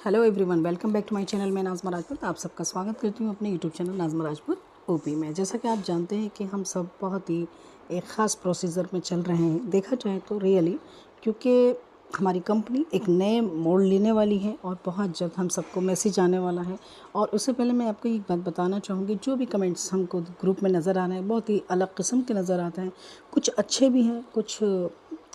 Hello everyone, welcome back to my channel. मैं नाज़मा राजपूत आप सबका स्वागत करती हूँ अपने YouTube channel Nazma Rajput OP में। जैसा कि आप जानते हैं कि हम सब बहुत ही एक ख़ास प्रोसीजर में चल रहे हैं, देखा जाए तो रियली, क्योंकि हमारी कंपनी एक नए मोड़ लेने वाली है और बहुत जल्द हम सबको मैसेज आने वाला है। और उससे पहले मैं आपको एक बात बताना चाहूँगी, जो भी कमेंट्स हमको ग्रुप में नज़र आ रहे हैं बहुत ही अलग किस्म के नज़र आते हैं। कुछ अच्छे भी हैं, कुछ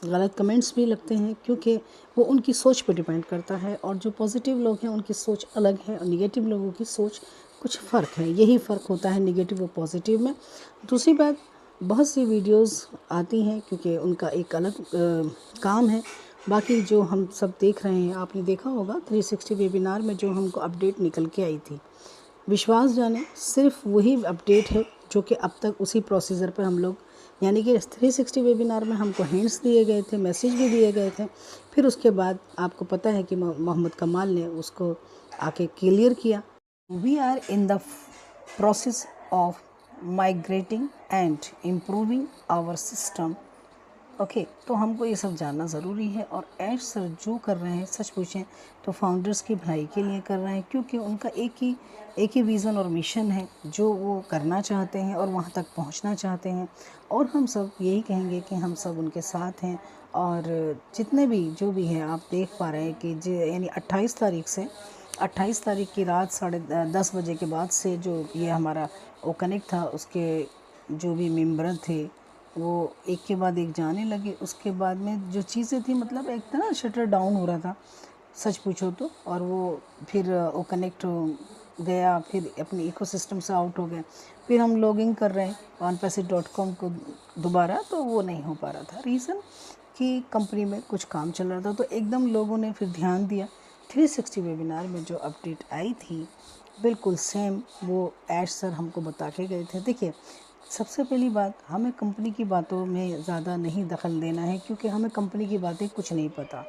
गलत कमेंट्स भी लगते हैं, क्योंकि वो उनकी सोच पर डिपेंड करता है। और जो पॉजिटिव लोग हैं उनकी सोच अलग है और निगेटिव लोगों की सोच कुछ फ़र्क है। यही फ़र्क होता है निगेटिव और पॉजिटिव में। दूसरी बात, बहुत सी वीडियोस आती हैं क्योंकि उनका एक अलग काम है। बाकी जो हम सब देख रहे हैं, आपने देखा होगा 360 वेबिनार में जो हमको अपडेट निकल के आई थी, विश्वास जाने सिर्फ वही अपडेट है जो कि अब तक उसी प्रोसीजर पर हम लोग, यानी कि 360 वेबिनार में हमको हिंट्स दिए गए थे, मैसेज भी दिए गए थे। फिर उसके बाद आपको पता है कि मोहम्मद कमाल ने उसको आके क्लियर किया। We are in the process of migrating and improving our system. Okay, तो हमको ये सब जानना ज़रूरी है। और ऐश सर जो कर रहे हैं, सच पूछें तो फाउंडर्स की भलाई के लिए कर रहे हैं, क्योंकि उनका एक ही विज़न और मिशन है जो वो करना चाहते हैं और वहाँ तक पहुँचना चाहते हैं। और हम सब यही कहेंगे कि हम सब उनके साथ हैं। और जितने भी जो भी हैं, आप देख पा रहे हैं कि यानी 28 तारीख की रात 10:30 बजे के बाद से जो ये हमारा वो कनेक्ट था, उसके जो भी मेंबर थे वो एक के बाद एक जाने लगे। उसके बाद में जो चीज़ें थी, मतलब एक तरह शटर डाउन हो रहा था, सच पूछो तो। और वो फिर वो कनेक्ट गया, फिर अपने इकोसिस्टम से आउट हो गया। फिर हम लॉगिन कर रहे हैं onpassage.com को दोबारा, तो वो नहीं हो पा रहा था। रीज़न कि कंपनी में कुछ काम चल रहा था। तो एकदम लोगों ने फिर ध्यान दिया। 360 वेबिनार में जो अपडेट आई थी, बिल्कुल सेम वो ऐश सर हमको बता के गए थे। देखिए, सबसे पहली बात, हमें कंपनी की बातों में ज़्यादा नहीं दखल देना है, क्योंकि हमें कंपनी की बातें कुछ नहीं पता।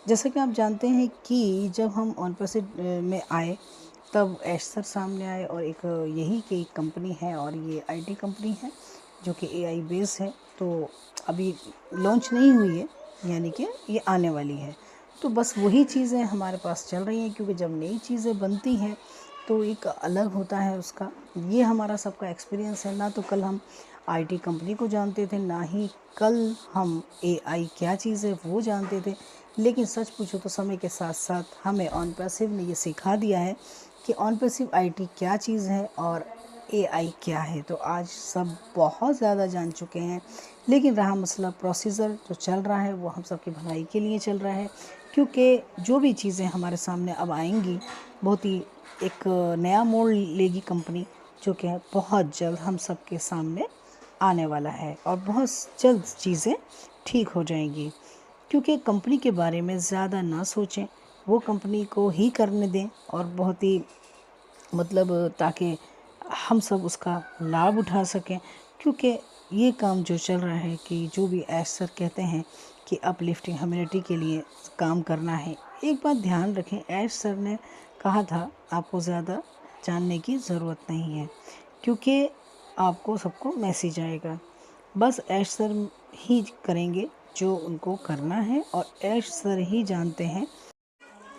जैसा कि आप जानते हैं कि जब हम ऑनपैसेज में आए तब ऐश सर सामने आए, और एक यही की कंपनी है और ये आईटी कंपनी है जो कि एआई बेस है। तो अभी लॉन्च नहीं हुई है, यानी कि ये आने वाली है। तो बस वही चीज़ें हमारे पास चल रही हैं, क्योंकि जब नई चीज़ें बनती हैं तो एक अलग होता है उसका। ये हमारा सबका एक्सपीरियंस है। ना तो कल हम आईटी कंपनी को जानते थे, ना ही कल हम एआई क्या चीज़ है वो जानते थे। लेकिन सच पूछो तो समय के साथ साथ हमें ऑनपैसिव ने ये सिखा दिया है कि ऑनपैसिव आईटी क्या चीज़ है और एआई क्या है। तो आज सब बहुत ज़्यादा जान चुके हैं। लेकिन रहा मसला प्रोसीजर जो चल रहा है, वो हम सब की भलाई के लिए चल रहा है, क्योंकि जो भी चीज़ें हमारे सामने अब आएंगी, बहुत ही एक नया मोड़ लेगी कंपनी, जो कि बहुत जल्द हम सब के सामने आने वाला है और बहुत जल्द चीज़ें ठीक हो जाएंगी। क्योंकि कंपनी के बारे में ज़्यादा ना सोचें, वो कंपनी को ही करने दें, और बहुत ही मतलब ताकि हम सब उसका लाभ उठा सकें। क्योंकि ये काम जो चल रहा है, कि जो भी ऐश सर कहते हैं कि अपलिफ्टिंग ह्यूमैनिटी के लिए काम करना है, एक बात ध्यान रखें, ऐश सर ने कहा था आपको ज़्यादा जानने की ज़रूरत नहीं है, क्योंकि आपको सबको मैसेज आएगा। बस ऐश सर ही करेंगे जो उनको करना है, और ऐश सर ही जानते हैं।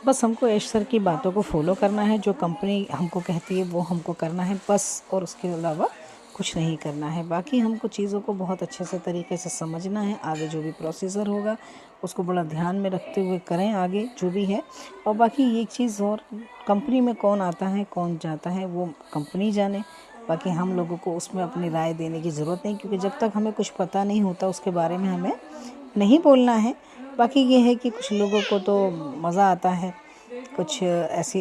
बस हमको ऐश सर की बातों को फॉलो करना है, जो कंपनी हमको कहती है वो हमको करना है बस, और उसके अलावा कुछ नहीं करना है। बाकी हमको चीज़ों को बहुत अच्छे से तरीके से समझना है। आगे जो भी प्रोसीजर होगा उसको बड़ा ध्यान में रखते हुए करें आगे जो भी है। और बाकी एक चीज़ और, कंपनी में कौन आता है कौन जाता है वो कंपनी जाने। बाकी हम लोगों को उसमें अपनी राय देने की ज़रूरत नहीं, क्योंकि जब तक हमें कुछ पता नहीं होता उसके बारे में हमें नहीं बोलना है। बाकी ये है कि कुछ लोगों को तो मज़ा आता है, कुछ ऐसे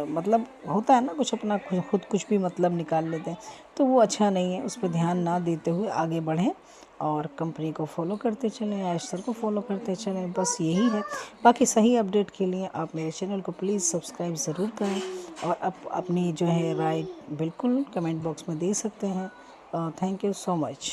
मतलब होता है ना, कुछ अपना खुद कुछ भी मतलब निकाल लेते हैं, तो वो अच्छा नहीं है। उस पर ध्यान ना देते हुए आगे बढ़ें और कंपनी को फॉलो करते चलें, ऐश सर को फॉलो करते चलें, बस यही है। बाकी सही अपडेट के लिए आप मेरे चैनल को प्लीज़ सब्सक्राइब ज़रूर करें, और अपनी जो है राय बिल्कुल कमेंट बॉक्स में दे सकते हैं। Thank you so much.